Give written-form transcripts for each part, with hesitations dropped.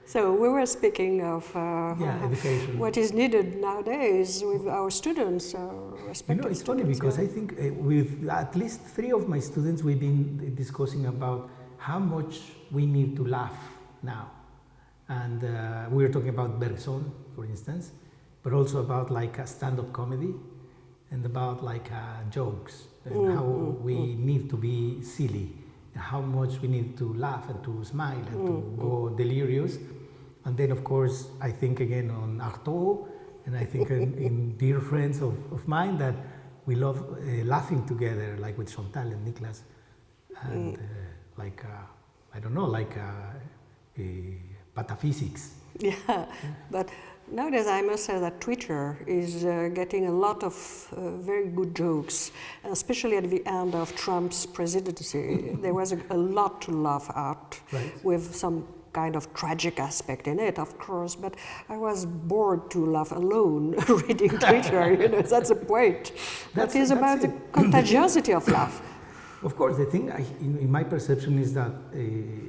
So we were speaking of education. what is needed nowadays with our students. Respective It's funny because I think with at least 3 of my students, we've been discussing about how much we need to laugh now. And we were talking about Bergson, for instance, but also about like a stand-up comedy and about like jokes and how we need to be silly, and how much we need to laugh and to smile and to go delirious. And then, of course, I think again on Artaud, and I think in dear friends of mine that we love laughing together, like with Chantal and Nicolas, and I don't know, like pataphysics. Yeah, but nowadays I must say that Twitter is getting a lot of very good jokes, especially at the end of Trump's presidency. There was a lot to laugh at, Right. with some kind of tragic aspect in it, of course, but I was bored to laugh alone reading Twitter, that's the point. That is about the contagiosity of laugh. Of course, the thing in my perception is that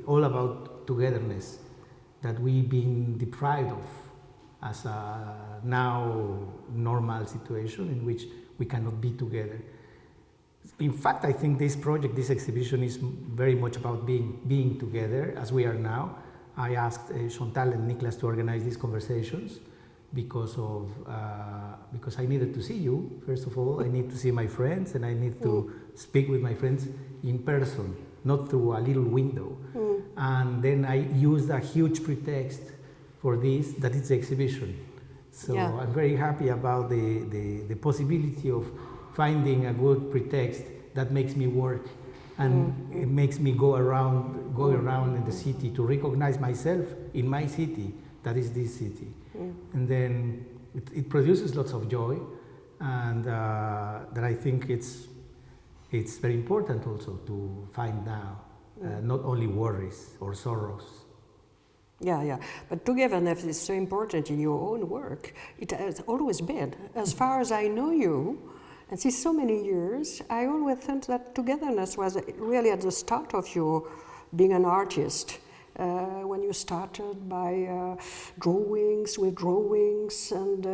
all about togetherness that we've been deprived of as a now normal situation in which we cannot be together. In fact, I think this project, this exhibition is very much about being together as we are now. I asked Chantal and Nicolas to organize these conversations because I needed to see you. First of all, I need to see my friends, and I need to speak with my friends in person, not through a little window. And then I used a huge pretext for this, that is the exhibition. So I'm very happy about the possibility of finding a good pretext that makes me work, and it makes me go around in the city to recognize myself in my city, that is this city. And then it produces lots of joy, and that I think it's very important also to find now, not only worries or sorrows. Yeah, but togetherness is so important in your own work. It has always been. As far as I know you, and since so many years, I always thought that togetherness was really at the start of your being an artist. When you started by drawings and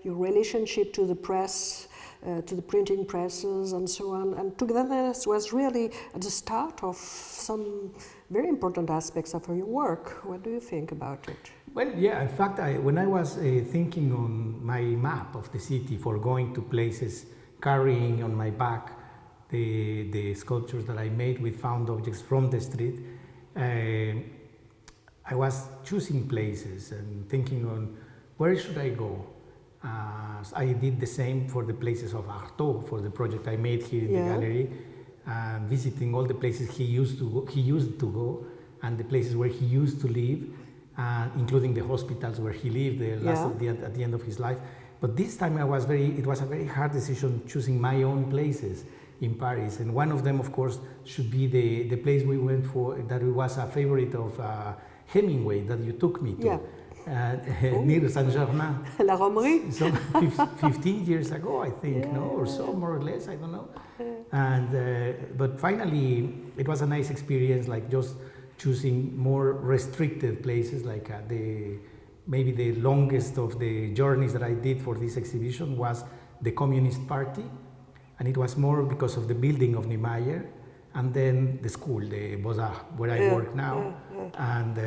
your relationship to the press, to the printing presses and so on. And togetherness was really at the start of some very important aspects of your work. What do you think about it? Well, yeah, in fact, when I was thinking on my map of the city for going to places, carrying on my back the sculptures that I made with found objects from the street, I was choosing places and thinking on where should I go. I did the same for the places of Artaud, for the project I made here in the gallery, visiting all the places he used to go, and the places where he used to live, including the hospitals where he lived at the end of his life. But this time it was a very hard decision choosing my own places in Paris, and one of them, of course, should be the place we went for, that it was a favorite of Hemingway that you took me to, near Saint-Germain. La Romerie? Some 15 years ago, I think, or so, more or less, I don't know. And but finally, it was a nice experience, like just choosing more restricted places, like maybe the longest of the journeys that I did for this exhibition was the Communist Party, and it was more because of the building of Niemeyer, and then the school, the Beaux-Arts, where I work now, and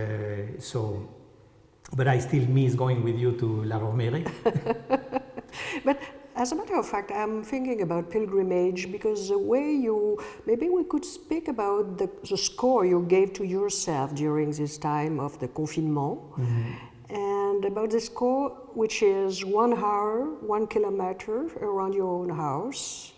but I still miss going with you to La Romerie. But as a matter of fact, I'm thinking about pilgrimage, because the way maybe we could speak about the score you gave to yourself during this time of the confinement, and about the score, which is 1 hour, 1 kilometer around your own house,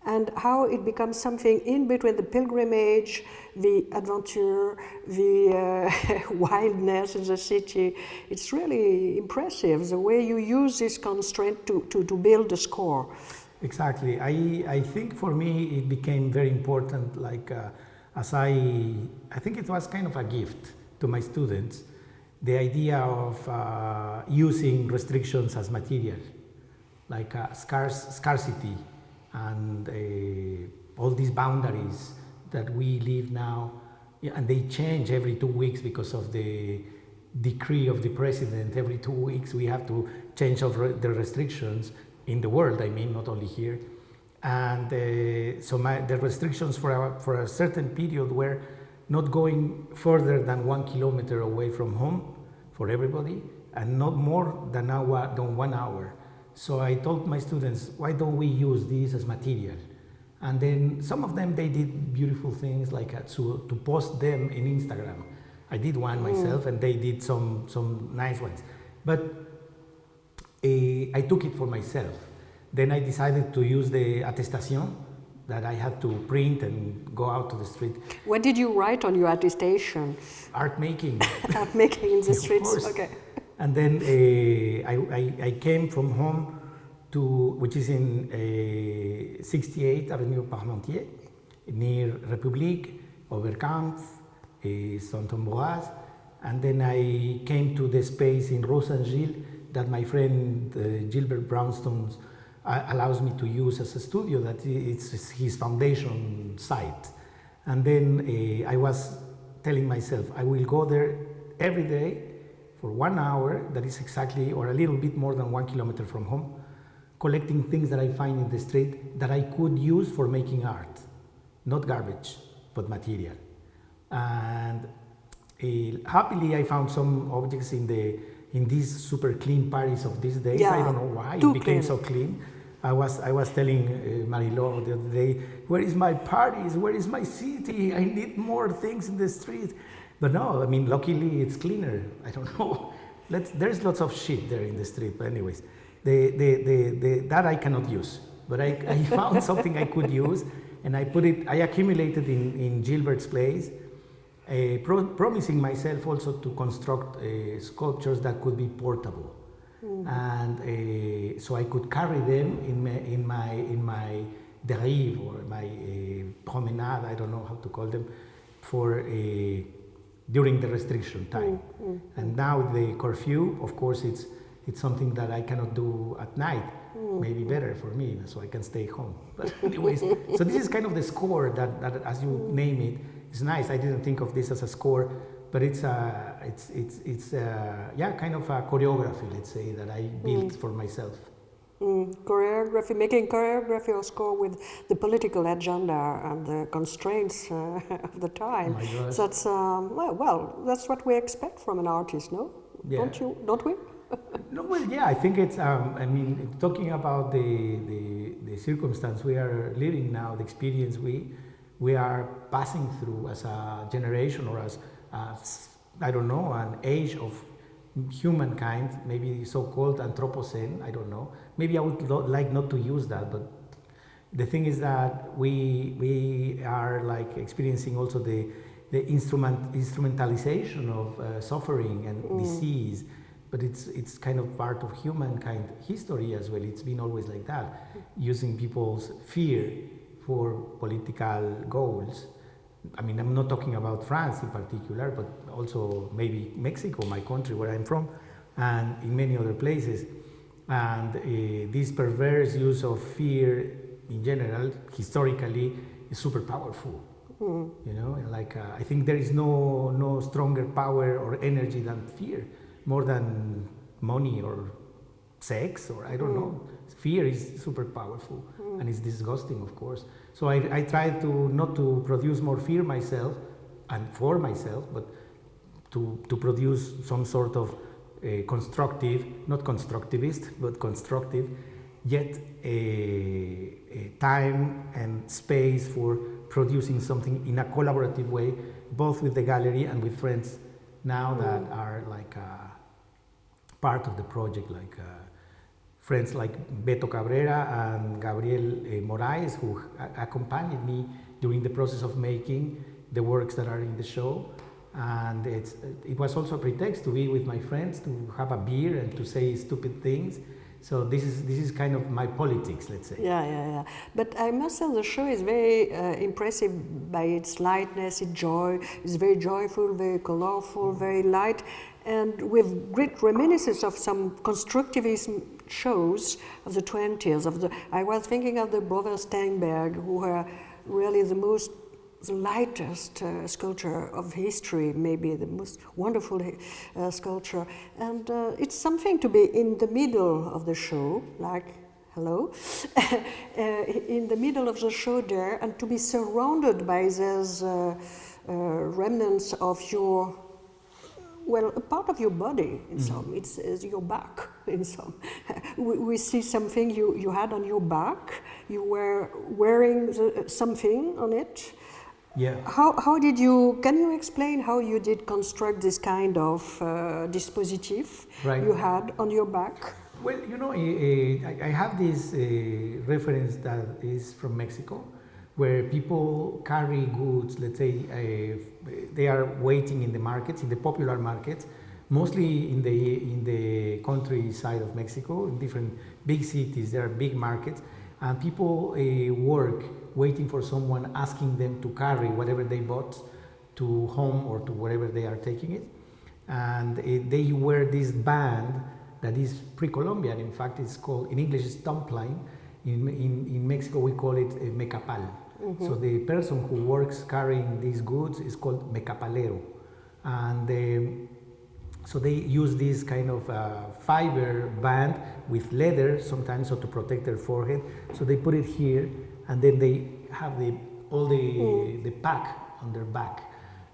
and how it becomes something in between the pilgrimage, the adventure, the wildness in the city. It's really impressive, the way you use this constraint to build the score. Exactly. I think for me it became very important, like as I think it was kind of a gift to my students, the idea of using restrictions as material, like scarcity, and all these boundaries that we live now, and they change every 2 weeks because of the decree of the president. Every 2 weeks we have to change the restrictions in the world, I mean, not only here. And so the restrictions for a certain period were not going further than 1 kilometer away from home for everybody, and not more than 1 hour. So I told my students, why don't we use this as material? And then some of them, they did beautiful things like to post them in Instagram. I did one myself, and they did some nice ones. But I took it for myself. Then I decided to use the attestation that I had to print and go out to the street. What did you write on your attestation? Art making. Art making in the streets, course. okay. And then I came from home to, which is in 68 Avenue Parmentier, near République, Oberkampf, Saint-Ambroise. And then I came to the space in Rose and Gilles that my friend Gilbert Brownstone allows me to use as a studio, that it's his foundation site. And then I was telling myself, I will go there every day for 1 hour, that is exactly, or a little bit more than 1 kilometer from home, collecting things that I find in the street that I could use for making art. Not garbage, but material. And happily I found some objects in these super clean Paris of these days. Yeah, I don't know why too it became clean. so clean. I was telling Marie-Laure the other day, where is my Paris? Where is my city? I need more things in the street. But no, I mean, luckily it's cleaner. I don't know. There's lots of shit there in the street. But anyways, that I cannot use. But I found something I could use, and I accumulated in Gilbert's place, promising myself also to construct sculptures that could be portable. And so I could carry them in my dérive or my promenade, I don't know how to call them, for during the restriction time. And now the curfew, of course, it's something that I cannot do at night. Maybe better for me, so I can stay home. But anyways, so this is kind of the score that as you name it, is nice. I didn't think of this as a score, but it's kind of a choreography, let's say, that I built for myself. Choreography, making choreography or score with the political agenda and the constraints of the time. Oh my God. So that's well, that's what we expect from an artist, no? Yeah. Don't we? No, well, yeah, I think it's. I mean, talking about the circumstance we are living now, the experience we are passing through as a generation, or as I don't know, an age of humankind, maybe so-called Anthropocene, I don't know. Maybe I would like not to use that, but the thing is that we are like experiencing also the instrumentalization of suffering and disease, but it's kind of part of humankind history as well. It's been always like that, using people's fear for political goals. I mean, I'm not talking about France in particular, but also maybe Mexico, my country where I'm from, and in many other places. And this perverse use of fear in general, historically, is super powerful. You know, like I think there is no stronger power or energy than fear, more than money or sex, or I don't know. Fear is super powerful, and it's disgusting, of course. So I try to not to produce more fear myself and for myself, but to produce some sort of constructive, not constructivist, but constructive, yet a time and space for producing something in a collaborative way, both with the gallery and with friends now that are like part of the project, like friends like Beto Cabrera and Gabriel Moraes, who accompanied me during the process of making the works that are in the show. And it was also a pretext to be with my friends, to have a beer and to say stupid things. So this is kind of my politics, let's say. Yeah. But I must say the show is very impressive by its lightness, its joy. It's very joyful, very colorful, very light, and with great reminiscence of some constructivism shows of the 20s. I was thinking of the brothers Steinberg, who were really the most the lightest sculpture of history, maybe the most wonderful sculpture. And it's something to be in the middle of the show, like, hello, in the middle of the show there, and to be surrounded by these remnants of your, well, a part of your body in some, it's your back in some. We see something you had on your back, you were wearing something on it. Yeah. How did you, can you explain how you did construct this kind of dispositif you had on your back? Well, you know, I have this reference that is from Mexico, where people carry goods, let's say, they are waiting in the markets, in the popular markets, mostly in the countryside of Mexico, in different big cities, there are big markets, and people work waiting for someone asking them to carry whatever they bought to home or to wherever they are taking it. And they wear this band that is pre-Columbian. In fact, it's called, in English, it's tumpline. In Mexico, we call it mecapal. So the person who works carrying these goods is called mecapalero. And so they use this kind of fiber band with leather sometimes, so to protect their forehead. So they put it here, and then they have all the pack on their back.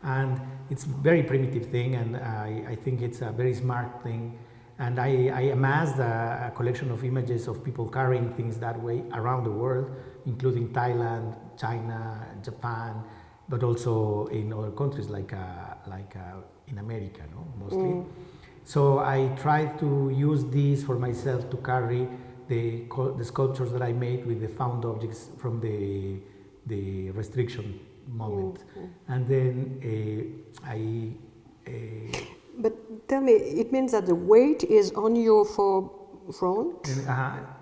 And it's a very primitive thing, and I think it's a very smart thing. And I amassed a collection of images of people carrying things that way around the world, including Thailand, China, Japan, but also in other countries like in America, no? Mostly. So I tried to use these for myself to carry the sculptures that I made with the found objects from the restriction moment. And then But tell me, it means that the weight is on your front? In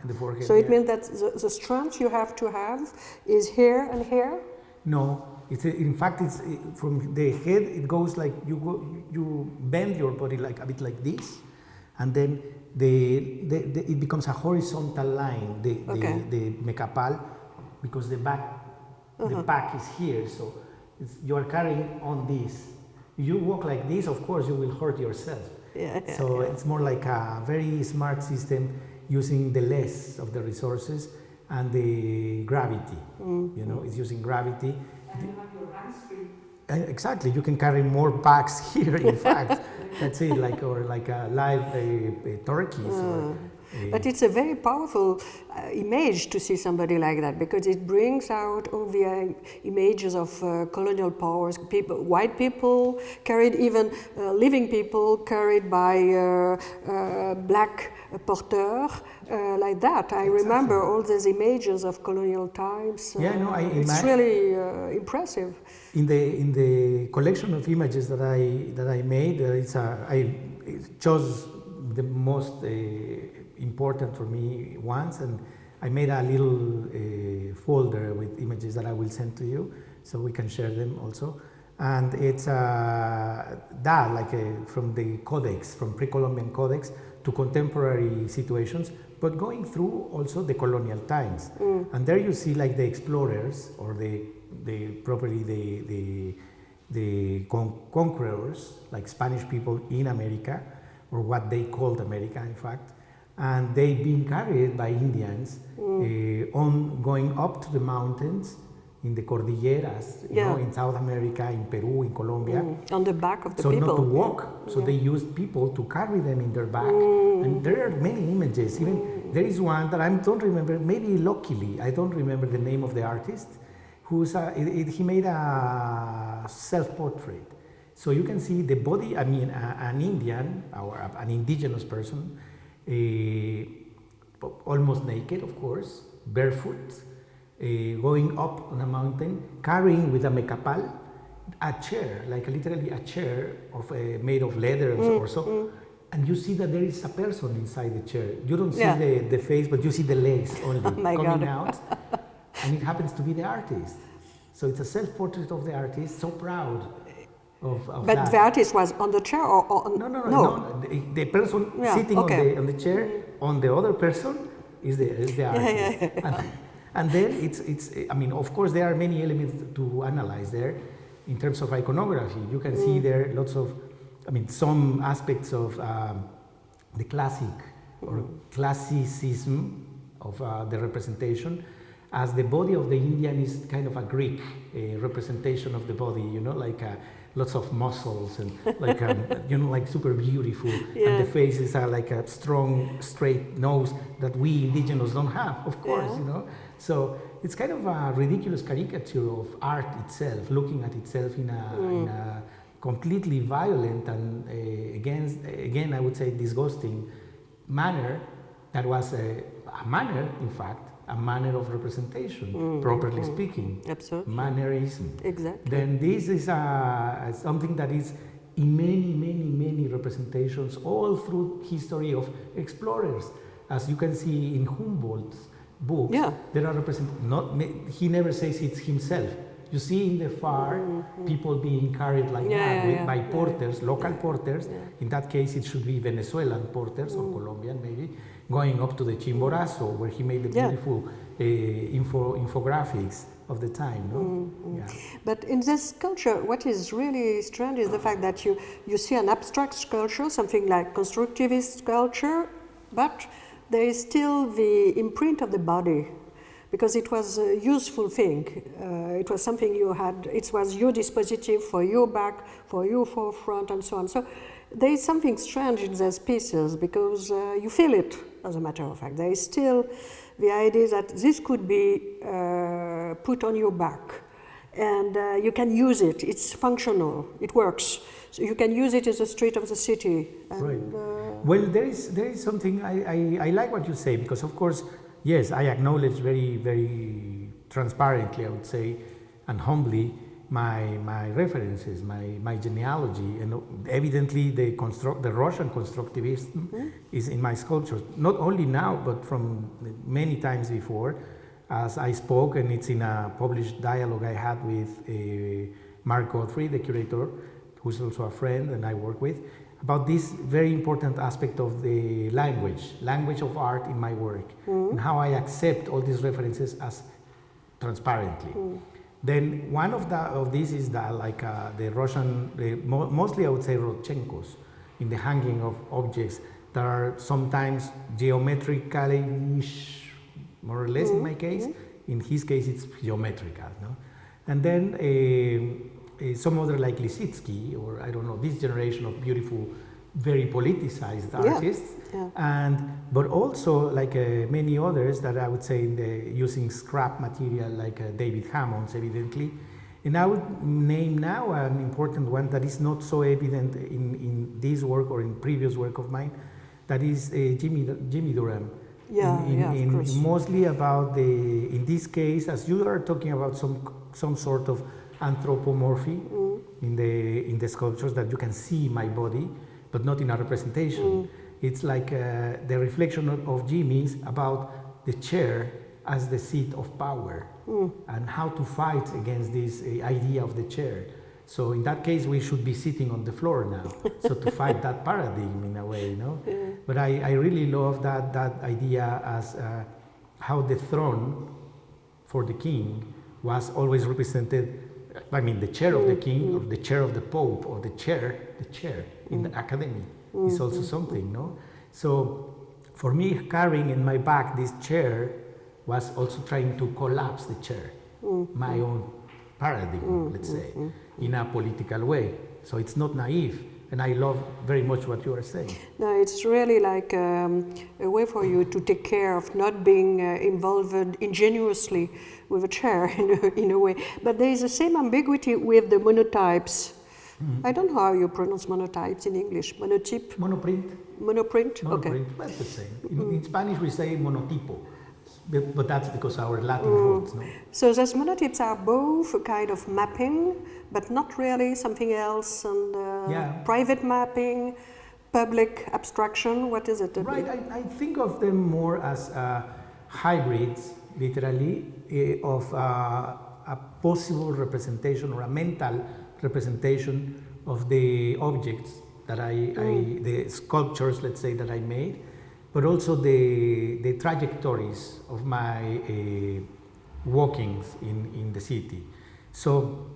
the forehead. So it means that the strength you have to have is here and here? No, in fact, it's from the head. It goes like you bend your body like a bit like this, and then it becomes a horizontal line. The mecapal, because the back is here, so you are carrying on this. You walk like this, of course, you will hurt yourself. So it's more like a very smart system using the less of the resources and the gravity. You know, it's using gravity. And you have your hands free. Exactly, you can carry more packs here. In fact, that's it, like a live turkeys. But it's a very powerful image to see somebody like that, because it brings out all the images of colonial powers, white people carried, even living people carried by black porteurs, like that. I remember all these images of colonial times. It's really impressive. In the collection of images that I made, I chose the most important for me ones, and I made a little folder with images that I will send to you, so we can share them also. And it's from the codex, from pre-Columbian codex to contemporary situations, but going through also the colonial times. And there you see like the explorers or the conquerors, like Spanish people in America, or what they called America, in fact. And they've been carried by Indians going up to the mountains in the Cordilleras, you know, in South America, in Peru, in Colombia. On the back of the people. So not to walk, so they used people to carry them in their back. And there are many images. Even there is one that I don't remember, maybe luckily, I don't remember the name of the artist, he made a self-portrait. So you can see the body, I mean, an Indian or an indigenous person, almost naked, of course, barefoot, going up on a mountain, carrying with a mecapal a chair, like literally a chair made of leather or so. And you see that there is a person inside the chair. You don't see the face, but you see the legs only coming out. And it happens to be the artist. So it's a self-portrait of the artist, so proud. But that. The artist was on the chair or on... No. The person sitting on the chair, on the other person is the artist. And then I mean, of course, there are many elements to analyze there in terms of iconography. You can see there lots of, I mean, some aspects of the classic or classicism of the representation, as the body of the Indian is kind of a Greek representation of the body, you know, like lots of muscles and like, you know, like super beautiful. Yeah. And the faces are like a strong, straight nose that we indigenous don't have, of course, Yeah. you know. So it's kind of a ridiculous caricature of art itself, looking at itself in a completely violent and again, I would say disgusting manner that was a manner, in fact, a manner of representation, properly speaking. Absolutely. Mannerism. Exactly. Then this is something that is in many representations all through history of explorers. As you can see in Humboldt's books, Yeah. there are he never says it's himself. You see in the far people being carried like that by porters, local porters. Yeah. In that case, it should be Venezuelan porters or Colombian maybe, going up to the Chimborazo where he made the beautiful infographics of the time. No? Yeah. But in this sculpture, what is really strange is the fact that you see an abstract sculpture, something like constructivist sculpture, but there is still the imprint of the body, because it was a useful thing. It was something you had, it was your dispositive for your back, for your forefront, and so on. So there is something strange in these pieces, because you feel it, as a matter of fact. There is still the idea that this could be put on your back, and you can use it. It's functional, it works. So you can use it in the street of the city. And, right. Well, there is something, I like what you say, because of course, yes, I acknowledge very transparently, I would say, and humbly, my references, my genealogy, and evidently the Russian constructivism is in my sculptures. Not only now, but from many times before, as I spoke, and it's in a published dialogue I had with Mark Godfrey, the curator, who's also a friend and I work with, about this very important aspect of the language of art in my work, and how I accept all these references as transparently. Then one of these is the Russian, mostly I would say Rodchenkos, in the hanging of objects that are sometimes geometrically, more or less in my case. In his case, it's geometrical. No? And then some other like Lisitsky, or I don't know, this generation of beautiful, very politicized artists, but also like many others that I would say using scrap material like David Hammond's, evidently. And I would name now an important one that is not so evident in this work or in previous work of mine, that is Jimmy Durham. Of course. Mostly about in this case, as you are talking about some sort of anthropomorphy in the sculptures, that you can see my body, but not in a representation. It's like the reflection of Jimmy's about the chair as the seat of power and how to fight against this idea of the chair. So in that case, we should be sitting on the floor now, so to fight that paradigm in a way, you know. But I really love that idea as how the throne for the king was always represented. I mean, the chair of the king, or the chair of the pope, or the chair in the academy is also something, no? So for me, carrying in my back this chair was also trying to collapse the chair, my own paradigm, let's say, in a political way. So it's not naive, and I love very much what you are saying. No, it's really like a way for you to take care of not being involved ingenuously with a chair in a way. But there is the same ambiguity with the monotypes. I don't know how you pronounce monotypes in English. Monotype? Monoprint. Monoprint? Okay. Monoprint, that's the same. In Spanish we say monotipo, but that's because our Latin roots, no? So those monotypes are both a kind of mapping, but not really something else, and private mapping, public abstraction, what is it? Right, I think of them more as hybrids, literally, of a possible representation or a mental representation of the objects that the sculptures, let's say, that I made, but also the trajectories of my walkings in the city. So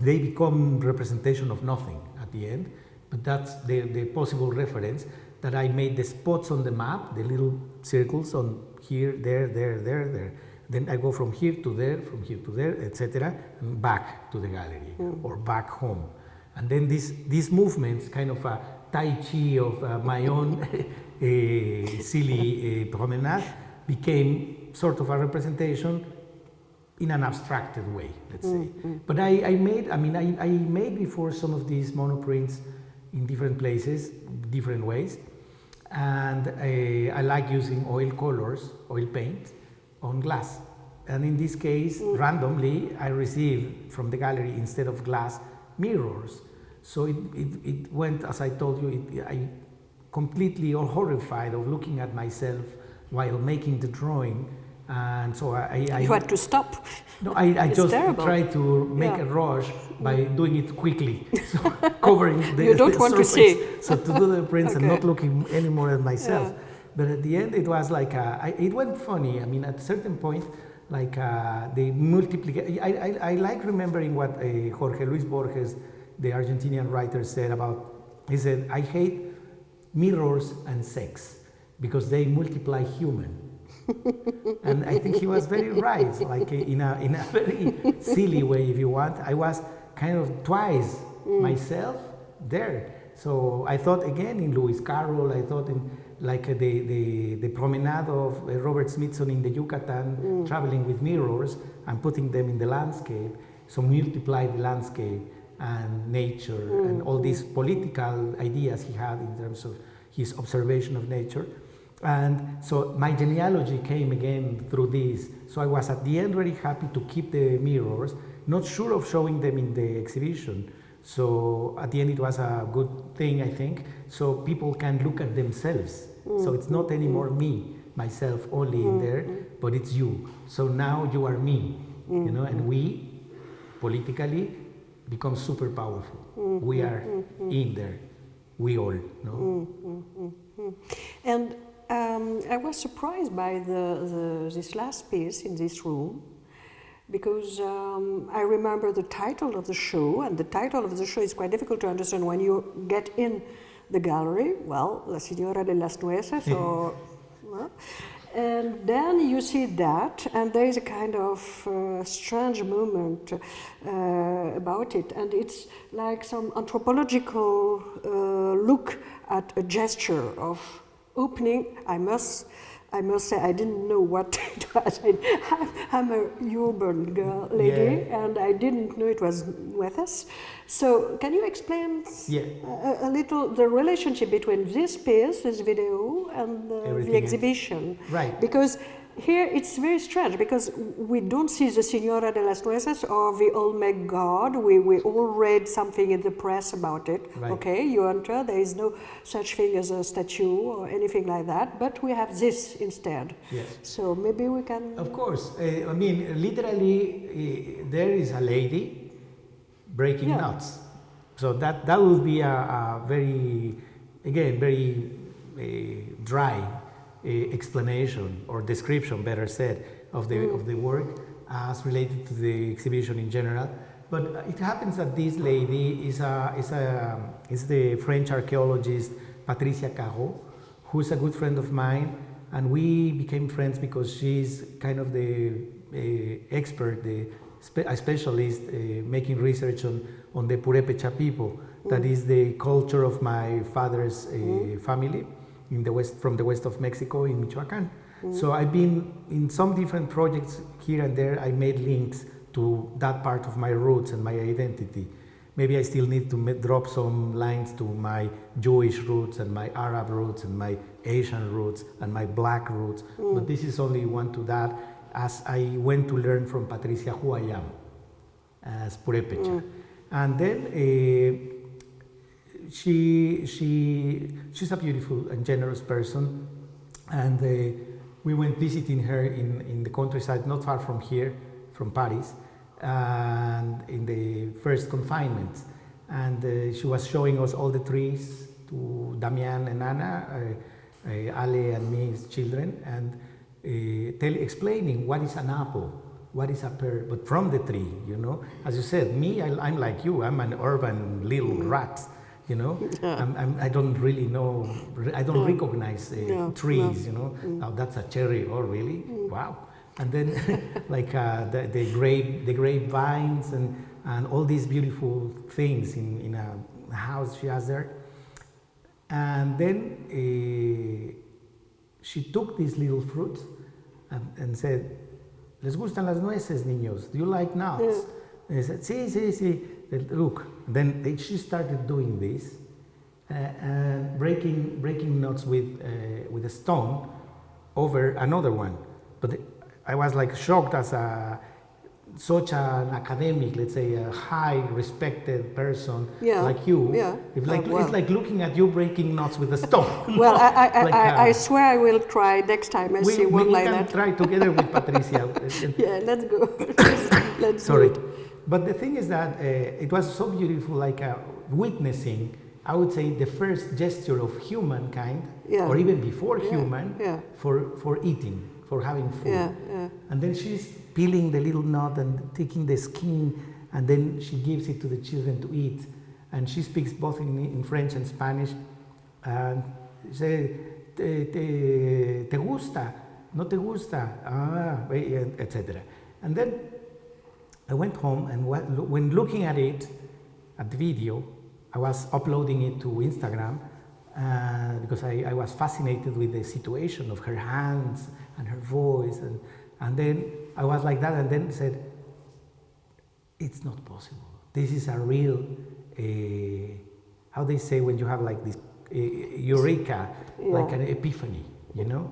they become representation of nothing at the end, but that's the possible reference that I made the spots on the map, the little circles on here, there, there. Then I go from here to there, etc., and back to the gallery or back home. And then these movements, kind of a tai chi of my own silly promenade, became sort of a representation in an abstracted way, let's say. But I made before some of these monoprints in different places, different ways. And I like using oil colors, oil paint, on glass. And in this case, randomly, I received from the gallery, instead of glass, mirrors. So it went, as I told you, I completely horrified of looking at myself while making the drawing. And so you had to stop. No, I just terrible. tried to make a rush by doing it quickly, so covering the You don't want surface, to see. so to do the prints and not looking anymore at myself. But at the end, it was like it went funny. I mean, at a certain point, like the multiplication. I like remembering what Jorge Luis Borges, the Argentinian writer, said about. He said, "I hate mirrors and sex because they multiply human." And I think he was very right, like in a very silly way, if you want. I was kind of twice myself there. So I thought again in Lewis Carroll, I thought in like the promenade of Robert Smithson in the Yucatan, traveling with mirrors and putting them in the landscape. So multiply the landscape and nature and all these political ideas he had in terms of his observation of nature. And so my genealogy came again through this. So I was at the end very happy to keep the mirrors, not sure of showing them in the exhibition. So at the end it was a good thing, I think, so people can look at themselves. So it's not anymore me, myself only in there, but it's you. So now you are me, you know, and we politically become super powerful. We are in there, we all, no? And I was surprised by this last piece in this room, because I remember the title of the show, and the title of the show is quite difficult to understand when you get in the gallery. Well, La Señora de Las Nueces, or, and then you see that, and there is a kind of strange movement about it, and it's like some anthropological look at a gesture of opening. I must say I didn't know what it was. I'm a urban girl, lady, and I didn't know it was Nueces. So can you explain a little the relationship between this piece, this video, and the exhibition? Right. Because here it's very strange, because we don't see the Señora de las Nueces or the Olmec God. We all read something in the press about it. Right. Okay, you enter, there is no such thing as a statue or anything like that, but we have this instead. Yes. So maybe we can... Of course. I mean, literally, there is a lady breaking nuts. So that would be a very, again, very dry explanation or description, better said, of the work as related to the exhibition in general. But it happens that this lady is the French archaeologist Patricia Falguières, who's a good friend of mine, and we became friends because she's kind of the expert, a specialist making research on the Purépecha people. That is the culture of my father's family in the west, from the west of Mexico in Michoacán. So I've been in some different projects here and there. I made links to that part of my roots and my identity. Maybe I still need to drop some lines to my Jewish roots and my Arab roots and my Asian roots and my black roots. But this is only one to that, as I went to learn from Patricia who I am as Purépecha. And then she's a beautiful and generous person, and we went visiting her in the countryside not far from here, from Paris, and in the first confinement, and she was showing us all the trees to Damian and Anna, Ale and me as children, and explaining what is an apple, what is a pear, but from the tree, you know. As you said, me, I'm like you. I'm an urban little rat, you know. I don't really know. I don't recognize trees, you know. Oh, that's a cherry. Oh, really? Wow. And then, like the grapevines and all these beautiful things in a house she has there. And then she took these little fruits and said, "Les gustan las nueces, niños? Do you like nuts?" And they said, "Sí, sí, sí." Look. And then she started doing this, and breaking nuts with a stone over another one. But I was like shocked as such an academic, let's say, a high respected person like you. Yeah. It's like looking at you breaking nuts with a stone. Well, I swear I will try next time I see one like that. We can try together with Patricia. Yeah, let's go. Let's Sorry. do it. But the thing is that it was so beautiful, like witnessing, I would say, the first gesture of humankind, or even before human, for eating, for having food. And then she's peeling the little nut and taking the skin, and then she gives it to the children to eat. And she speaks both in French and Spanish. And she says, te gusta? No te gusta? Etc. And then I went home, and when looking at it, at the video, I was uploading it to Instagram because I was fascinated with the situation of her hands and her voice. And then I was like that, and then said, it's not possible. This is a real, how they say when you have like this eureka, like an epiphany, you know?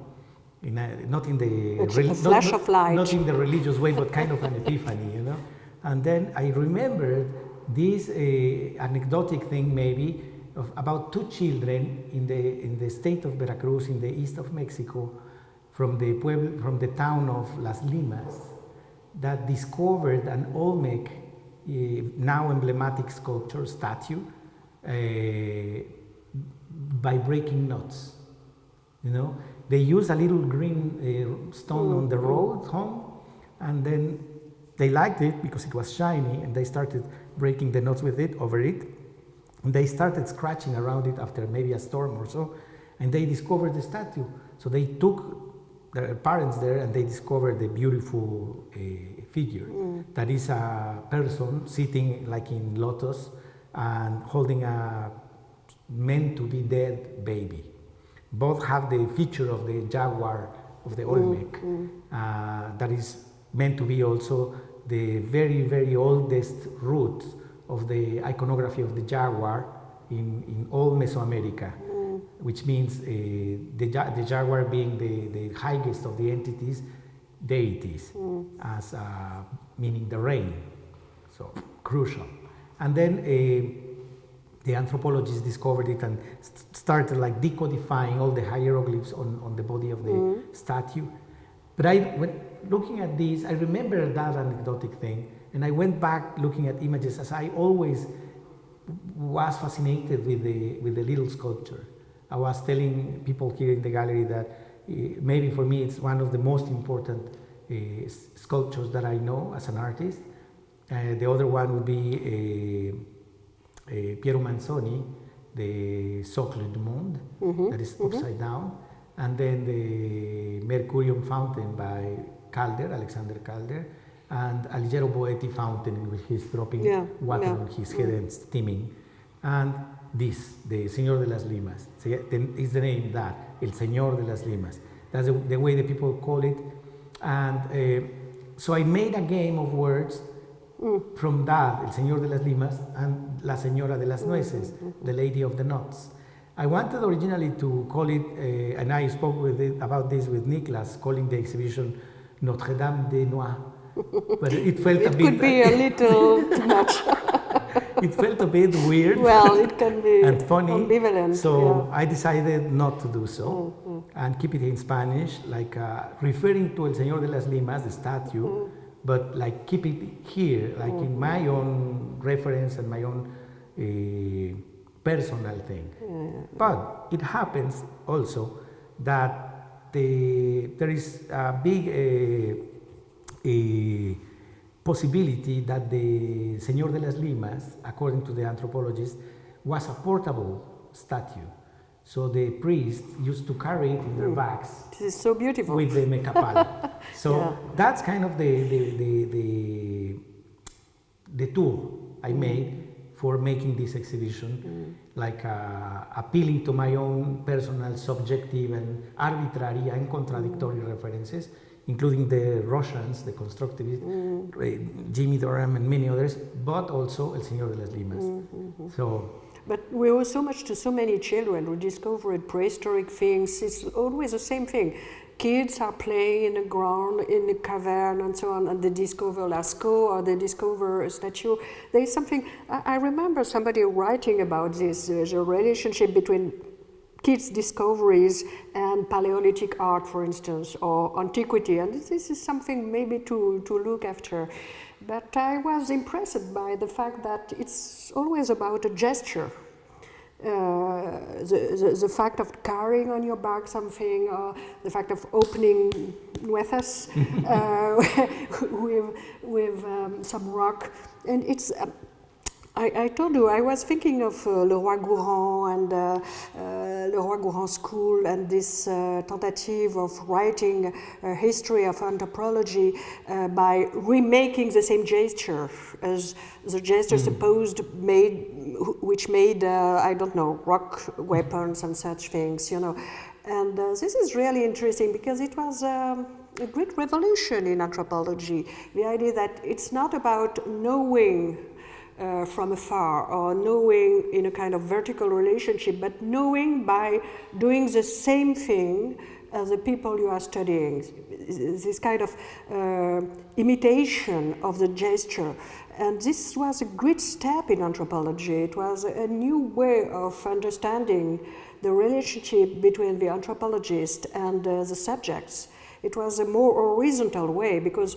Not in the flash of light. Not in the religious way, but kind of an epiphany, you know. And then I remembered this anecdotic thing, maybe, about two children in the state of Veracruz, in the east of Mexico, from the town of Las Limas, that discovered an Olmec, now emblematic sculpture statue, by breaking nuts, you know. They use a little green stone on the road home, and then they liked it because it was shiny, and they started breaking the nuts with it, over it, and they started scratching around it after maybe a storm or so, and they discovered the statue. So they took their parents there, and they discovered the beautiful figure that is a person sitting like in lotus and holding a meant to be dead baby. Both have the feature of the jaguar of the Olmec, that is meant to be also the very, very oldest root of the iconography of the jaguar in all Mesoamerica, which means the jaguar being the highest of the entities, deities, as meaning the rain, so crucial. And then the anthropologists discovered it and started like decodifying all the hieroglyphs on the body of the statue. But when looking at this, I remember that anecdotic thing, and I went back looking at images, as I always was fascinated with the little sculpture. I was telling people here in the gallery that maybe for me it's one of the most important sculptures that I know as an artist. The other one would be Piero Manzoni, the Socle du Monde, that is upside down, and then the Mercurium fountain by Calder, Alexander Calder, and Alighiero Boetti fountain in which he's dropping water on his head and steaming, and this, the Señor de las Limas, is the name that, El Señor de las Limas. That's the way the people call it, and so I made a game of words from that, El Señor de las Limas, and La Señora de las Nueces, the Lady of the Nuts. I wanted originally to call it, and I spoke about this with Niklas, calling the exhibition Notre Dame des Noix, but it felt a bit... It could be a little too much. It felt a bit weird. Well, it can be and funny. Ambivalent. So I decided not to do so and keep it in Spanish, like referring to El Señor de las Limas, the statue, but like keep it here, like in my own reference and my own personal thing. But it happens also that there is a big a possibility that the Señor de las Limas, according to the anthropologist, was a portable statue. So the priests used to carry it in their bags. This is so beautiful. With the mecapal. So Yeah. that's kind of the tool I made for making this exhibition, like appealing to my own personal, subjective, and arbitrary and contradictory references, including the Russians, the constructivists, Jimmy Durham and many others, but also El Señor de las Limas. So. But we owe so much to so many children who discovered prehistoric things. It's always the same thing. Kids are playing in the ground, in the cavern and so on, and they discover Lascaux or they discover a statue. There is something, I remember somebody writing about this, the relationship between kids' discoveries and Paleolithic art, for instance, or antiquity, and this is something maybe to look after. But I was impressed by the fact that it's always about a gesture. The fact of carrying on your back something, or the fact of opening nueces with some rock, and it's. I told you, I was thinking of Leroy-Gourhan and Leroy-Gourhan School and this tentative of writing a history of anthropology by remaking the same gesture as the gesture supposed which made, I don't know, rock weapons and such things, you know. And this is really interesting because it was a great revolution in anthropology. The idea that it's not about knowing from afar or knowing in a kind of vertical relationship, but knowing by doing the same thing as the people you are studying. This kind of imitation of the gesture. And this was a great step in anthropology. It was a new way of understanding the relationship between the anthropologist and the subjects. It was a more horizontal way because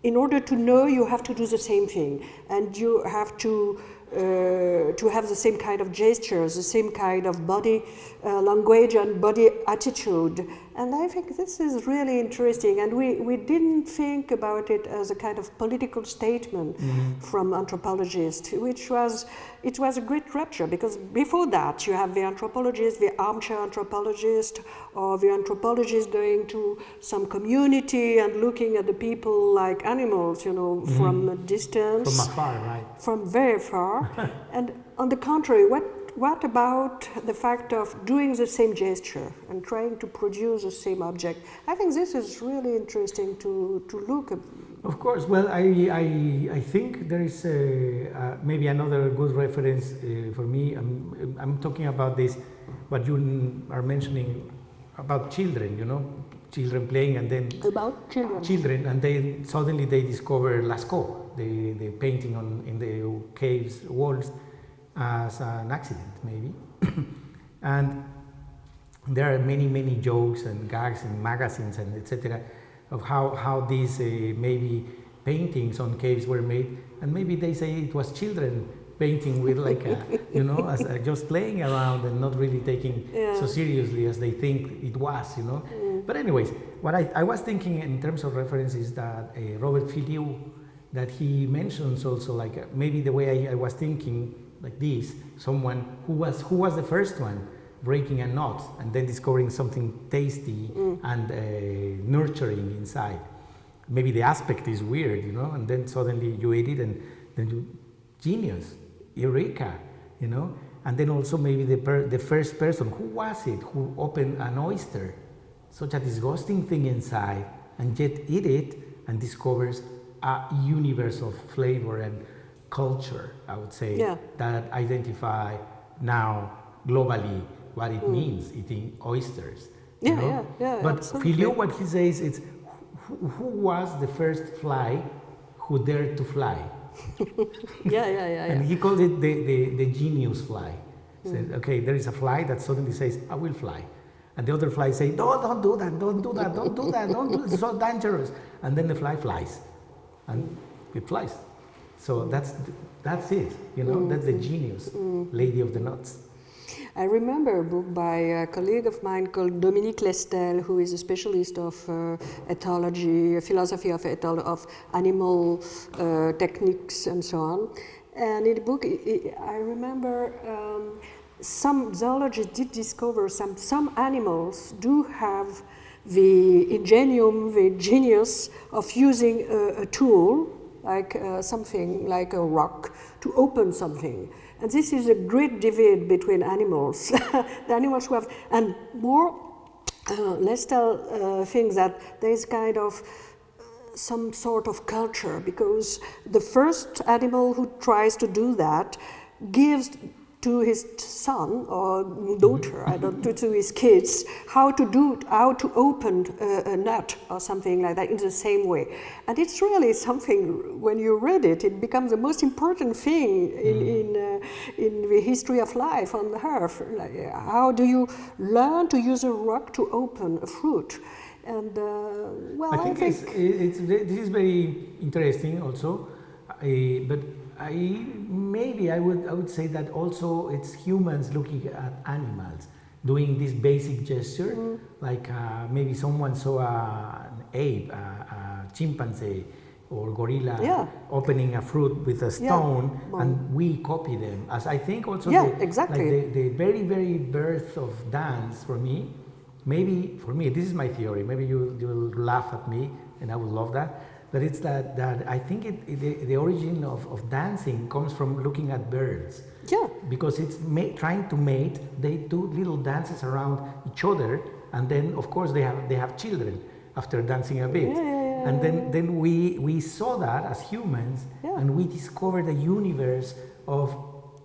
in order to know, you have to do the same thing, and you have to have the same kind of gestures, the same kind of body language and body attitude. And I think this is really interesting. And we didn't think about it as a kind of political statement from anthropologists, it was a great rupture, because before that you have the anthropologist, the armchair anthropologist, or the anthropologist going to some community and looking at the people like animals, you know, from a distance. From afar, right? From very far. And on the contrary, what about the fact of doing the same gesture and trying to produce the same object? I think this is really interesting to look at. Of course. Well, I think there is maybe another good reference for me. I'm talking about this, what you are mentioning about children, you know, children playing, and then about children. Children, and then suddenly they discover Lascaux, the painting in the caves walls, as an accident, maybe. And there are many jokes and gags in magazines and etc. of how these maybe paintings on caves were made, and maybe they say it was children painting with like a, you know, as just playing around and not really taking so seriously as they think it was, you know. But anyways, what I was thinking in terms of references that Robert Filiu, that he mentions also, like maybe the way I was thinking like this, someone who was the first one breaking a nut and then discovering something tasty and nurturing inside. Maybe the aspect is weird, you know, and then suddenly you eat it and then you, genius, eureka, you know. And then also maybe the first person, who was it who opened an oyster, such a disgusting thing inside, and yet eat it and discovers a universe of flavor and culture, I would say, that identify now globally what it means eating oysters. You know? But Filiu, what he says is, who was the first fly who dared to fly? And he called it the genius fly. He said, okay, there is a fly that suddenly says, I will fly. And the other fly say, no, don't do that, don't do that, don't do that, don't do it, it's so dangerous. And then the fly flies, and it flies. So that's it, you know, that's the genius, lady of the nuts. I remember a book by a colleague of mine called Dominique Lestel, who is a specialist of ethology, philosophy of animal techniques and so on. And in the book, I remember some zoologists did discover some animals do have the ingenium, the genius of using a tool, like something like a rock, to open something. And this is a great divide between animals. The animals who have, and more, Lestel thinks that there is kind of some sort of culture, because the first animal who tries to do that gives to his son or daughter, I don't know, to his kids, how to open a nut or something like that in the same way. And it's really something, when you read it, it becomes the most important thing in the history of life on the earth. Like, how do you learn to use a rock to open a fruit? And well, I think this is very interesting also, but I would say that also it's humans looking at animals doing this basic gesture, like maybe someone saw an ape, a chimpanzee or gorilla opening a fruit with a stone, and we copy them. As I think also the very, very birth of dance for me, maybe for me, this is my theory, maybe you will laugh at me and I would love that. But it's that I think the origin of dancing comes from looking at birds. Yeah. Because it's trying to mate, they do little dances around each other, and then of course they have children after dancing a bit. And then we saw that as humans, and we discovered a universe of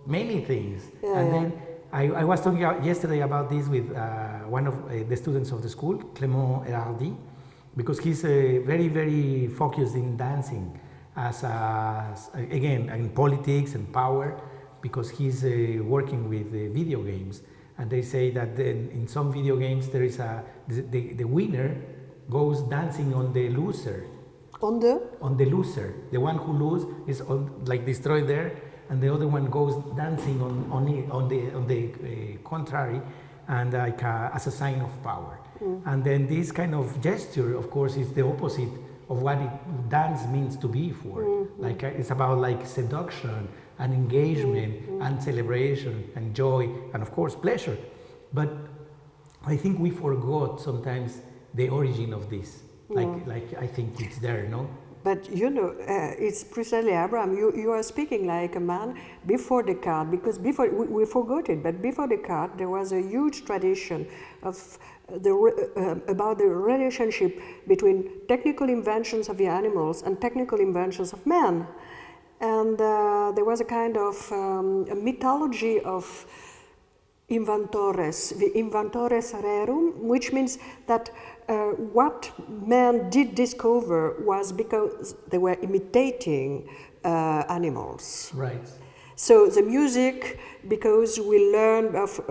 many things. And then I was talking yesterday about this with one of the students of the school, Clément Erardi, because he's very, very focused in dancing, again, in politics and power, because he's working with video games. And they say that in some video games there is the winner goes dancing on the loser. On the loser. The one who loses is like destroyed there, and the other one goes dancing on the contrary, and like as a sign of power. And then this kind of gesture, of course, is the opposite of what dance means to be for. Like it's about like seduction and engagement and celebration and joy and of course pleasure. But I think we forgot sometimes the origin of this. Like I think it's there, no? But you know, it's precisely, Abraham, you are speaking like a man before Descartes, because before, we forgot it, but before Descartes there was a huge tradition of about the relationship between technical inventions of the animals and technical inventions of man. And there was a kind of a mythology of inventores, the inventores rerum, which means that what man did discover was because they were imitating animals. Right. So the music, because we learned of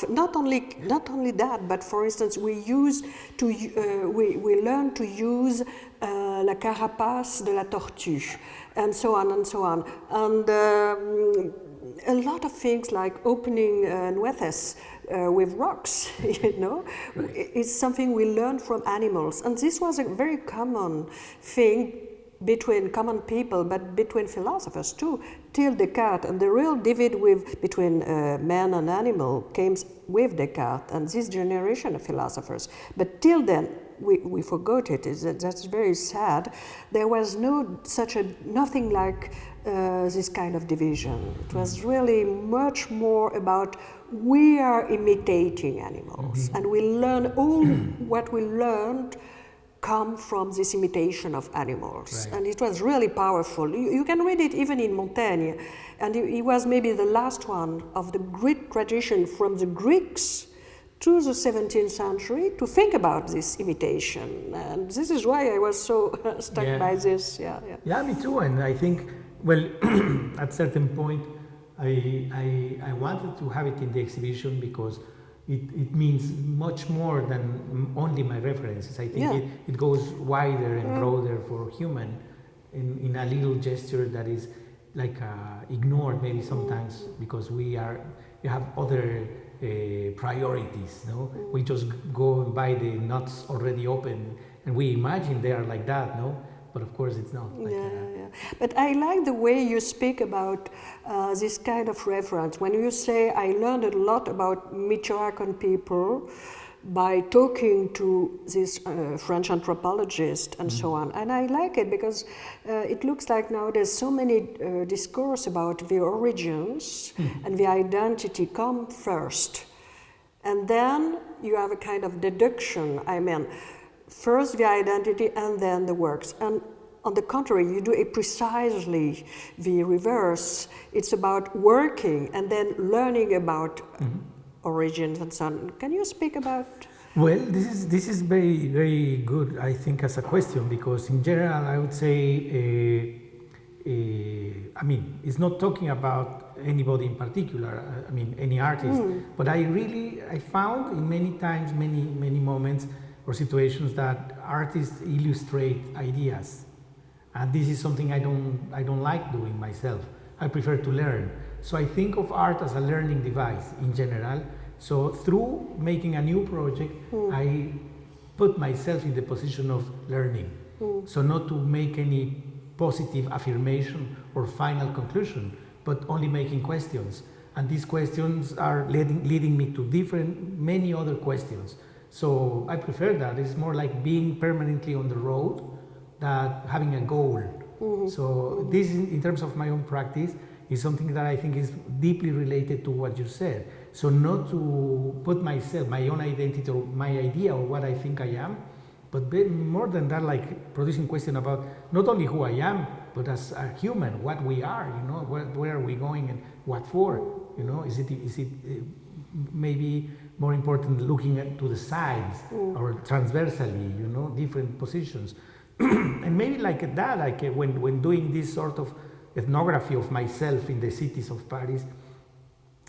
not only that, but for instance, we learn to use la carapace de la tortue, and so on and so on, and a lot of things like opening nueces with rocks, you know, it's something we learn from animals, and this was a very common thing between common people, but between philosophers too, till Descartes. And the real divide between man and animal came with Descartes and this generation of philosophers. But till then, we forgot it. That's very sad. There was nothing like this kind of division. It was really much more about we are imitating animals, and we learn all what we learned come from this imitation of animals. Right. And it was really powerful. You can read it even in Montaigne, and he was maybe the last one of the great tradition from the Greeks to the 17th century to think about this imitation. And this is why I was so struck by this. Yeah, me too. And I think, well, at certain point, I wanted to have it in the exhibition because it means much more than only my references. I think it goes wider and broader for human in a little gesture that is ignored maybe sometimes because we have other priorities. No, we just go and buy the nuts already open, and we imagine they are like that. No, but of course it's not. But I like the way you speak about this kind of reference. When you say, I learned a lot about Michoacan people by talking to this French anthropologist and so on. And I like it because it looks like now there's so many discourse about the origins and the identity come first. And then you have a kind of deduction. I mean, first the identity and then the works. And on the contrary, you do it precisely the reverse. It's about working and then learning about origins and so on. Can you speak about? Well, this is very, very good, I think, as a question, because in general I would say, I mean, it's not talking about anybody in particular, I mean, any artist, but I found in many times, many moments or situations that artists illustrate ideas. And this is something I don't like doing myself. I prefer to learn. So I think of art as a learning device in general. So through making a new project, I put myself in the position of learning. So not to make any positive affirmation or final conclusion, but only making questions. And these questions are leading me to many other questions. So I prefer that. It's more like being permanently on the road than having a goal. So this, in terms of my own practice, is something that I think is deeply related to what you said. So not to put myself, my own identity or my idea or what I think I am, but more than that, like producing question about not only who I am, but as a human, what we are, you know, where are we going and what for, you know, is it maybe more important looking to the sides or transversally, you know, different positions. And maybe like that, like when doing this sort of ethnography of myself in the cities of Paris,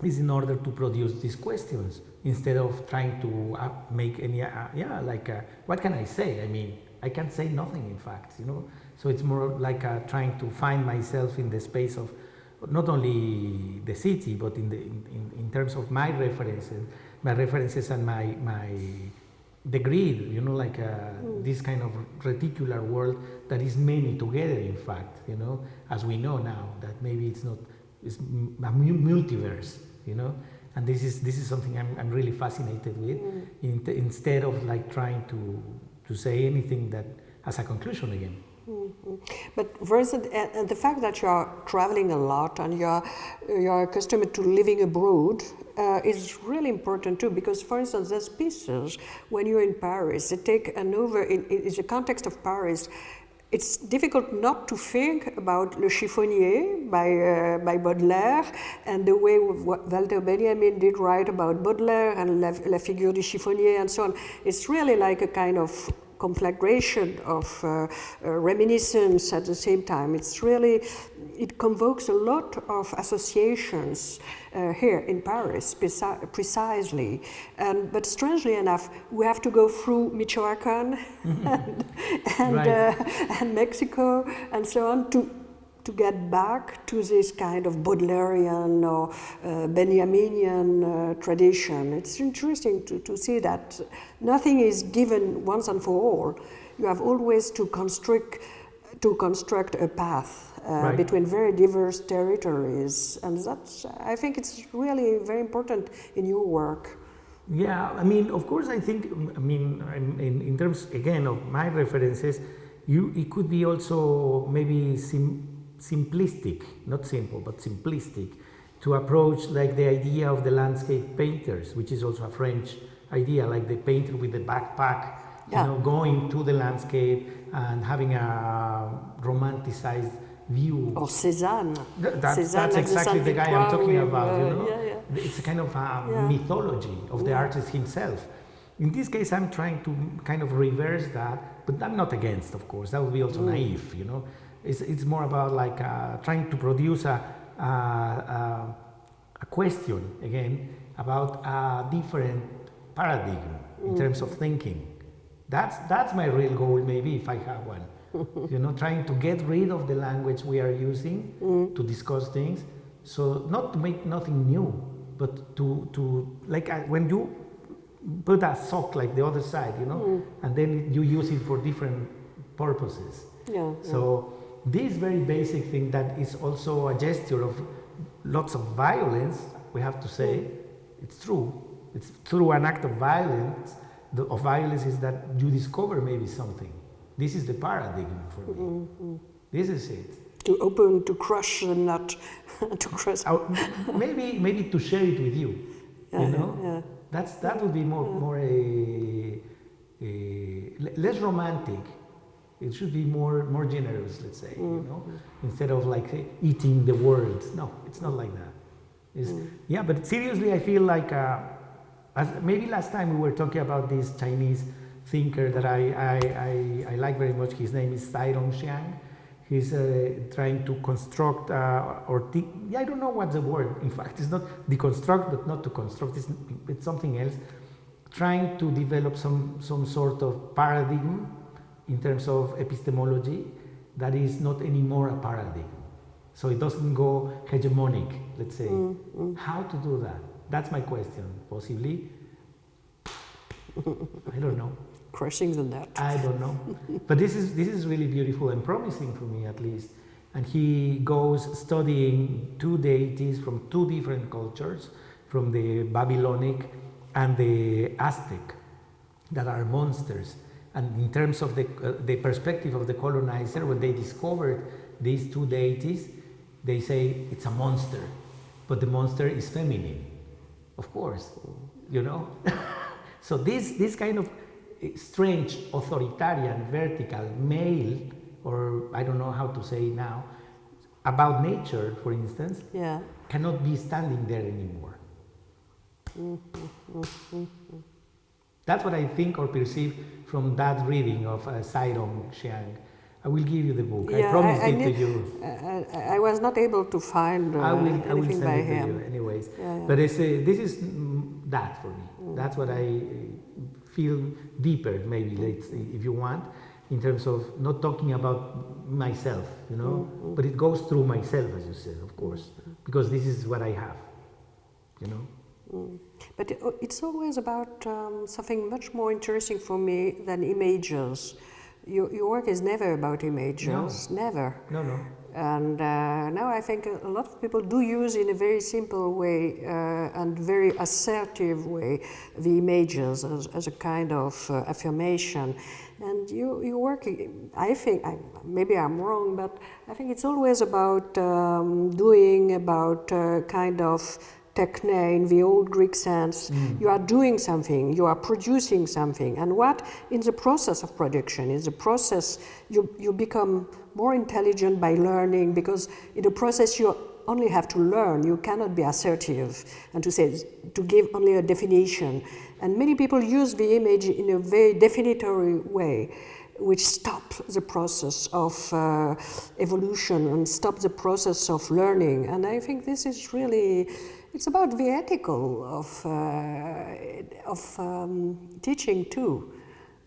is in order to produce these questions instead of trying to make any, what can I say? I mean, I can't say nothing, in fact, you know. So it's more like trying to find myself in the space of not only the city, but in terms of my references and the grid, you know, like this kind of reticular world that is many together, in fact, you know, as we know now, that maybe it's a multiverse, you know, and this is something I'm really fascinated with, instead of like trying to say anything that has a conclusion again. But for instance, the fact that you are traveling a lot and you're accustomed to living abroad is really important too, because for instance, there's pieces when you're in Paris, they take an over, in the context of Paris, it's difficult not to think about Le Chiffonnier by Baudelaire, and the way Walter Benjamin did write about Baudelaire and La Figure du Chiffonnier and so on. It's really like a kind of conflagration of reminiscence at the same time. It convokes a lot of associations here in Paris, precisely. But strangely enough, we have to go through Michoacan and Mexico and so on to get back to this kind of Baudelarian or Benjaminian tradition. It's interesting to see that nothing is given once and for all. You have always to construct a path between very diverse territories, and I think it's really very important in your work. Yeah, I mean, of course, I think, in terms, again, of my references, it could be also maybe simplistic, not simple, but simplistic, to approach like the idea of the landscape painters, which is also a French idea, like the painter with the backpack, you know, going to the landscape and having a romanticized view. Or Cézanne. That's exactly the guy I'm talking about, you know. It's a kind of mythology of the artist himself. In this case, I'm trying to kind of reverse that, but I'm not against, of course. That would be also naive, you know. It's more about like trying to produce a question, again, about a different paradigm in terms of thinking. That's my real goal, maybe, if I have one. You know, trying to get rid of the language we are using to discuss things. So not to make nothing new, but to like when you put a sock like the other side, you know, and then you use it for different purposes. Yeah. So this very basic thing that is also a gesture of lots of violence, we have to say, it's true. It's through an act of violence. Of violence is that you discover maybe something. This is the paradigm for me. This is it. To open, to crush the nut, to crush. Maybe to share it with you. You know, that would be more less romantic. It should be more generous, let's say. You know, instead of like eating the world. No, it's not like that. Yeah, but seriously, I feel like maybe last time we were talking about this Chinese thinker that I like very much. His name is Zhairong Xiang. He's trying to construct I don't know what's the word. In fact, it's not deconstruct, but not to construct. It's something else. Trying to develop some sort of paradigm in terms of epistemology that is not anymore a paradigm. So it doesn't go hegemonic, let's say. How to do that? That's my question. Possibly, I don't know. Crushing the net. I don't know. But this is really beautiful and promising for me, at least. And he goes studying two deities from two different cultures, from the Babylonic and the Aztec, that are monsters. And in terms of the perspective of the colonizer, when they discovered these two deities, they say it's a monster, but the monster is feminine, of course, you know. So this kind of strange, authoritarian, vertical, male, or I don't know how to say now, about nature, for instance, cannot be standing there anymore. That's what I think or perceive from that reading of Zhairong Xiang. I will give you the book. I promised it to you. I was not able to find I will anything send by it to him. you anyways. But this is that for me. That's what I feel deeper, maybe, if you want, in terms of not talking about myself, you know, but it goes through myself, as you said, of course, because this is what I have, you know. But it's always about something much more interesting for me than images. Your work is never about images, never. No. And now I think a lot of people do use in a very simple way and very assertive way the images as a kind of affirmation. And you work, I think, maybe I'm wrong, but I think it's always about doing, about kind of techne in the old Greek sense. You are doing something, you are producing something, and what in the process of production, in the process you become more intelligent by learning, because in the process you only have to learn. You cannot be assertive and to give only a definition. And many people use the image in a very definitory way, which stop the process of evolution and stop the process of learning. And I think this is really, it's about the ethical of teaching too.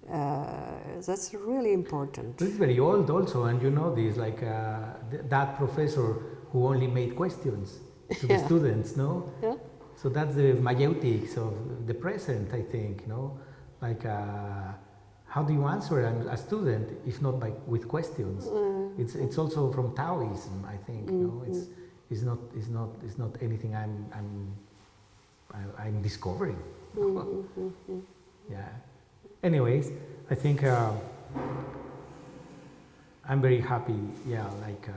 That's really important. It's very old also, and you know this, like that professor who only made questions to the students, no? Yeah. So that's the maieutics of the present, I think, you know? Like, how do you answer a student if not with questions? It's also from Taoism, I think, you know? It's not anything I'm discovering. Yeah. Anyways, I think I'm very happy, like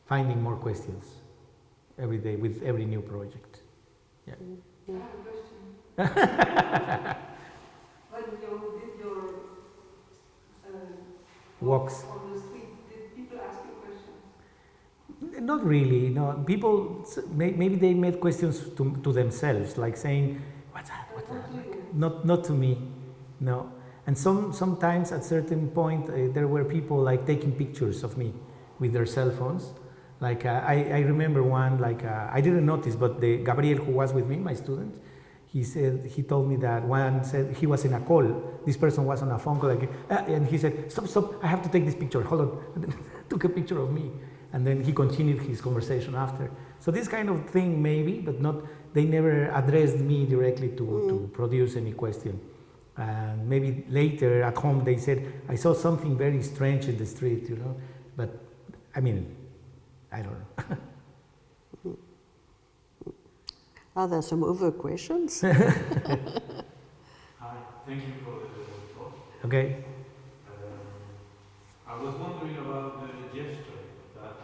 finding more questions every day with every new project. Yeah. I have a question. When you did your walks on the street, did people ask you questions? Not really. No, people maybe they made questions to themselves, like saying, "What's that? What's that?" Like, not to me. No, and sometimes at certain point there were people like taking pictures of me with their cell phones. Like I remember one, like I didn't notice, but the Gabriel who was with me, my student, he told me that one said he was in a call. This person was on a phone call, and he said, "Stop! I have to take this picture. Hold on." And then took a picture of me, and then he continued his conversation after. So this kind of thing maybe, but not. They never addressed me directly to produce any question. And maybe later at home they said, "I saw something very strange in the street," But I mean, I don't know. Are there some other questions? Hi, thank you for the talk. Okay. I was wondering about the gesture that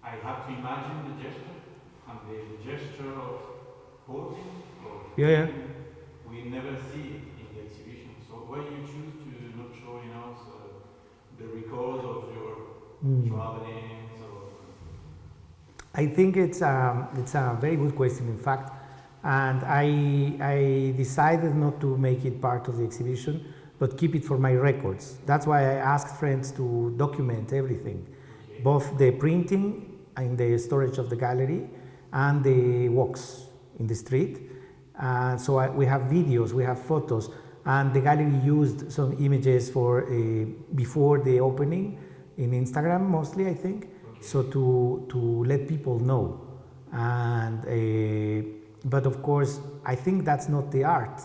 I have to imagine the gesture and the gesture of holding or Yeah. we never see it in the exhibition. So why you choose to not showing us the records of your traveling? I think it's a very good question, in fact, and I decided not to make it part of the exhibition, but keep it for my records. That's why I asked friends to document everything, both the printing in the storage of the gallery and the walks in the street. So we have videos, we have photos, and the gallery used some images for before the opening in Instagram, mostly, I think. So to let people know, and but of course I think that's not the art.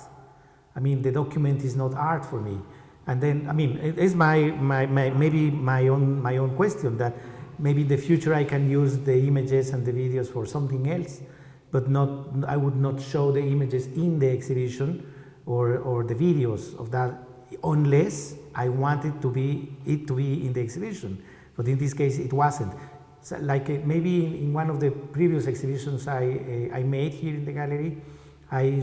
I mean, the document is not art for me. And then I mean, it is maybe my own question that maybe in the future I can use the images and the videos for something else, but I would not show the images in the exhibition or the videos of that unless I wanted to be in the exhibition. But in this case, it wasn't. So like maybe in one of the previous exhibitions I made here in the gallery, I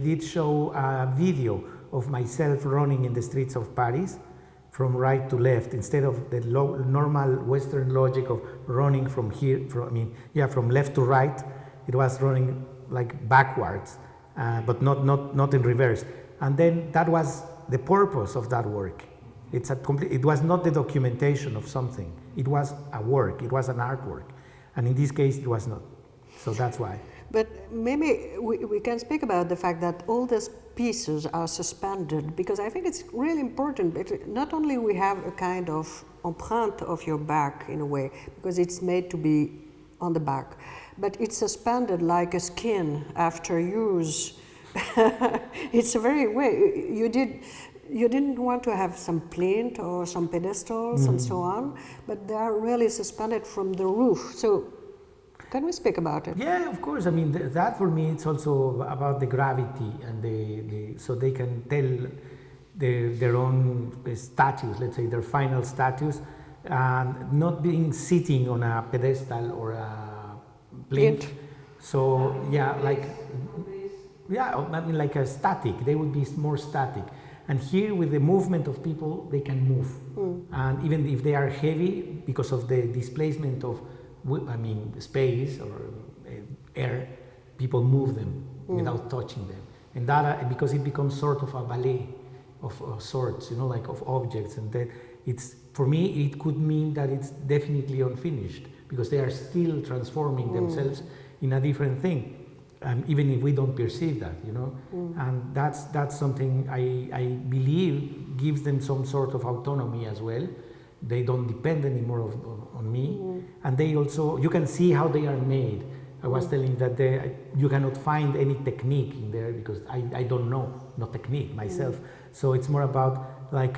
did show a video of myself running in the streets of Paris from right to left instead of the normal Western logic of running from from left to right. It was running like backwards, but not in reverse. And then that was the purpose of that work. It was not the documentation of something. It was a work. It was an artwork, and in this case, it was not. So that's why. But maybe we can speak about the fact that all these pieces are suspended, because I think it's really important. But not only we have a kind of empreinte of your back in a way, because it's made to be on the back, but it's suspended like a skin after use. It's a very way you didn't want to have some plinth or some pedestals and so on, but they are really suspended from the roof. So can we speak about it? Yeah, of course. I mean, that for me, it's also about the gravity and so they can tell their own status, let's say their final status, and not being sitting on a pedestal or a plinth. So I mean, like a static. They would be more static. And here, with the movement of people, they can move. And even if they are heavy, because of the displacement of, space or air, people move them without touching them. And that, because it becomes sort of a ballet of sorts, like of objects. And that for me, it could mean that it's definitely unfinished, because they are still transforming themselves in a different thing. Even if we don't perceive that, and that's something I believe gives them some sort of autonomy as well. They don't depend anymore on me, and they also, you can see how they are made. I was telling that you cannot find any technique in there, because I don't know, no technique myself. So it's more about like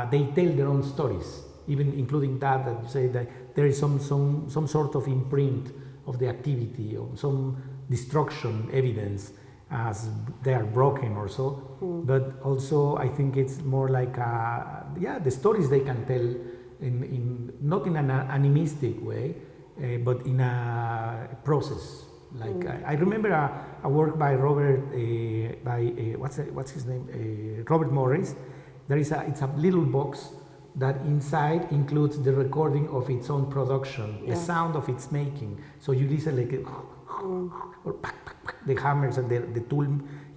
they tell their own stories, even including that you say that there is some sort of imprint of the activity, or some destruction evidence as they are broken or so. But also I think it's more like the stories they can tell in not in an animistic way, but in a process. Like I remember a work by Robert what's his name, Robert Morris. It's a little box that inside includes the recording of its own production, the sound of its making. So you listen like or the hammers and the tool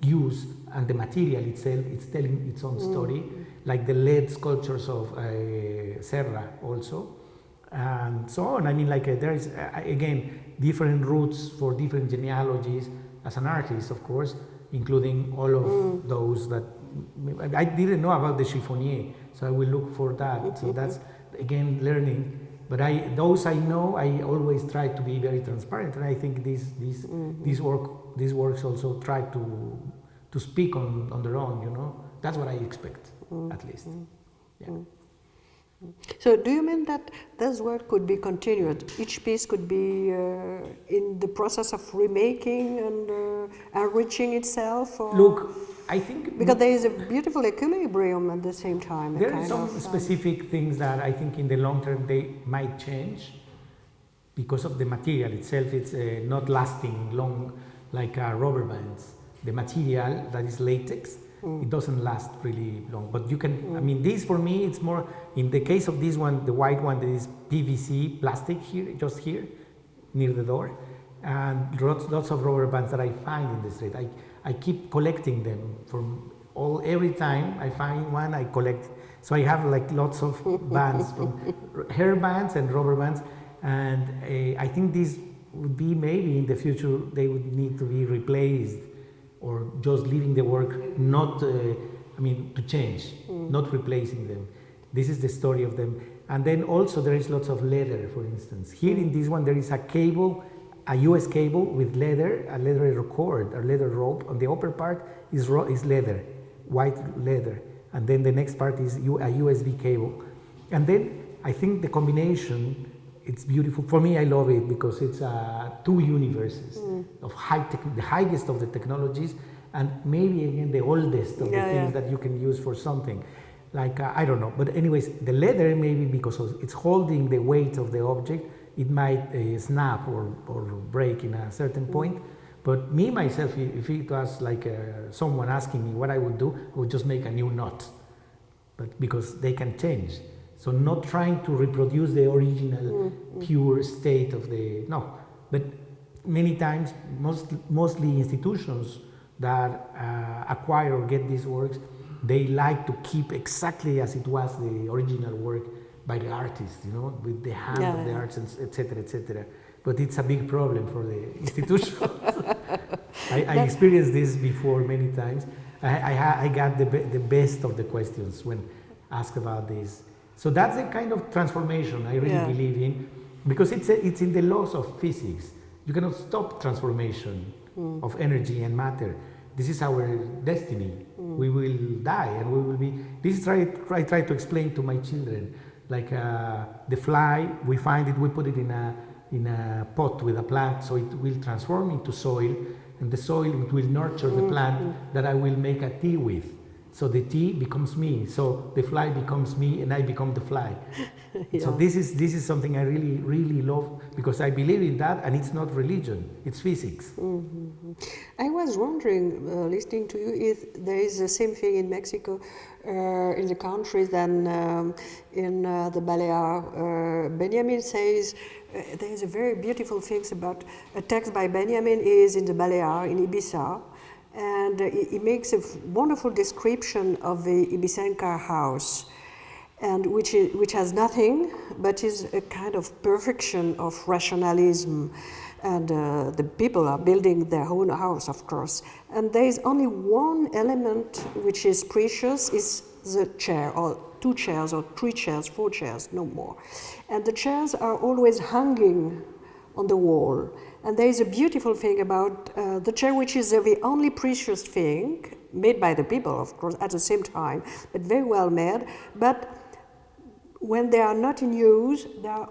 use, and the material itself, it's telling its own story, like the lead sculptures of Serra also, and so on. I mean, like there is again different routes for different genealogies, as an artist, of course, including all of those that I didn't know about the chiffonnier, so I will look for that. So that's again learning. But those I know, I always try to be very transparent, and I think these works also try to speak on their own. You know, that's what I expect, at least. Yeah. So do you mean that this work could be continued? Each piece could be in the process of remaking and enriching itself? Or? Look, I think... Because there is a beautiful equilibrium at the same time. There are some specific things that I think in the long term they might change because of the material itself. It's not lasting long like rubber bands. The material that is latex, it doesn't last really long. But you can, I mean, this for me, it's more, in the case of this one, the white one, that is PVC plastic here, just here, near the door, and lots of rubber bands that I find in the street. I keep collecting them from every time I find one, I collect. So I have like lots of bands, from hair bands and rubber bands, and I think these would be maybe in the future, they would need to be replaced or just leaving the work, not, to change, not replacing them. This is the story of them. And then also there is lots of leather, for instance. Here in this one, there is a cable, a US cable with leather, a leather cord, a leather rope. On the upper part is leather, white leather. And then the next part is a USB cable. And then I think the combination, it's beautiful. For me, I love it because it's two universes of the highest of the technologies, and maybe again the oldest of the things that you can use for something. Like, I don't know. But anyways, the leather, maybe because it's holding the weight of the object, it might snap or break in a certain point. But me, myself, if it was like someone asking me what I would do, I would just make a new knot. But because they can change. So not trying to reproduce the original pure state of the, no. But many times, mostly institutions that acquire or get these works, they like to keep exactly as it was the original work by the artist, you know, with the hand of the artist, etc., etc. But it's a big problem for the institution. I experienced this before many times. I got the best of the questions when asked about this. So that's the kind of transformation I really believe in, because it's in the laws of physics. You cannot stop transformation of energy and matter. This is our destiny. We will die and we will be. This is I try to explain to my children. Like the fly, we find it, we put it in a pot with a plant, so it will transform into soil, and the soil will nurture the plant that I will make a tea with. So the tea becomes me, so the fly becomes me, and I become the fly. So this is something I really, really love, because I believe in that, and it's not religion, it's physics. I was wondering, listening to you, if there is the same thing in Mexico, in the countries than in the Balear. Benjamin says there is a very beautiful thing about a text by Benjamin is in the Balear, in Ibiza. And he makes a wonderful description of the Ibicenca house, and which has nothing, but is a kind of perfection of rationalism. And the people are building their own house, of course. And there is only one element which is precious, is the chair, or 2 chairs, or 3 chairs, 4 chairs, no more. And the chairs are always hanging on the wall. And there is a beautiful thing about the chair, which is the only precious thing, made by the people, of course, at the same time, but very well made. But when they are not in use, they are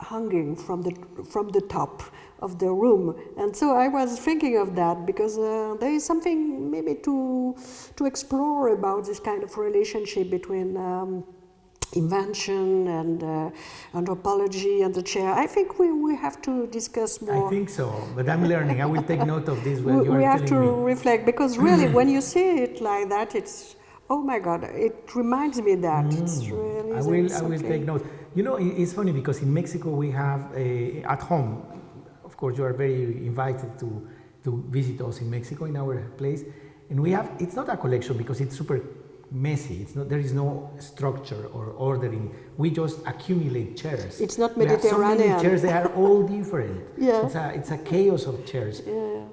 hanging from the top of the room. And so I was thinking of that, because there is something maybe to explore about this kind of relationship between invention and anthropology and the chair. I think we have to discuss more. I think so, but I'm learning. I will take note of this when you are telling me. We have to reflect, because really when you see it like that, it's, oh my God, it reminds me that. It's really I will take note. You know, it's funny because in Mexico we have at home, of course you are very invited to visit us in Mexico, in our place, and we have, it's not a collection because it's super messy. It's not. There is no structure or ordering. We just accumulate chairs. It's not We have so many Mediterranean. chairs. They are all different. Yeah. It's a chaos of chairs,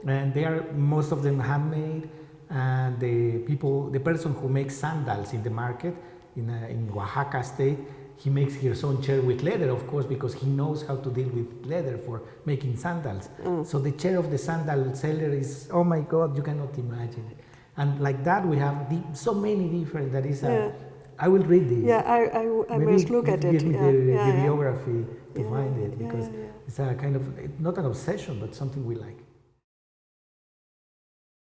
and they are most of them handmade. And the person who makes sandals in the market in Oaxaca state, he makes his own chair with leather, of course, because he knows how to deal with leather for making sandals. So the chair of the sandal seller is, oh my God, you cannot imagine. And like that, we have so many different. That is, I will read this. Yeah, I Maybe must look at it. give me Yeah, the yeah, yeah. bibliography to find it, yeah, because yeah, yeah. it's a kind of not an obsession, but something we like.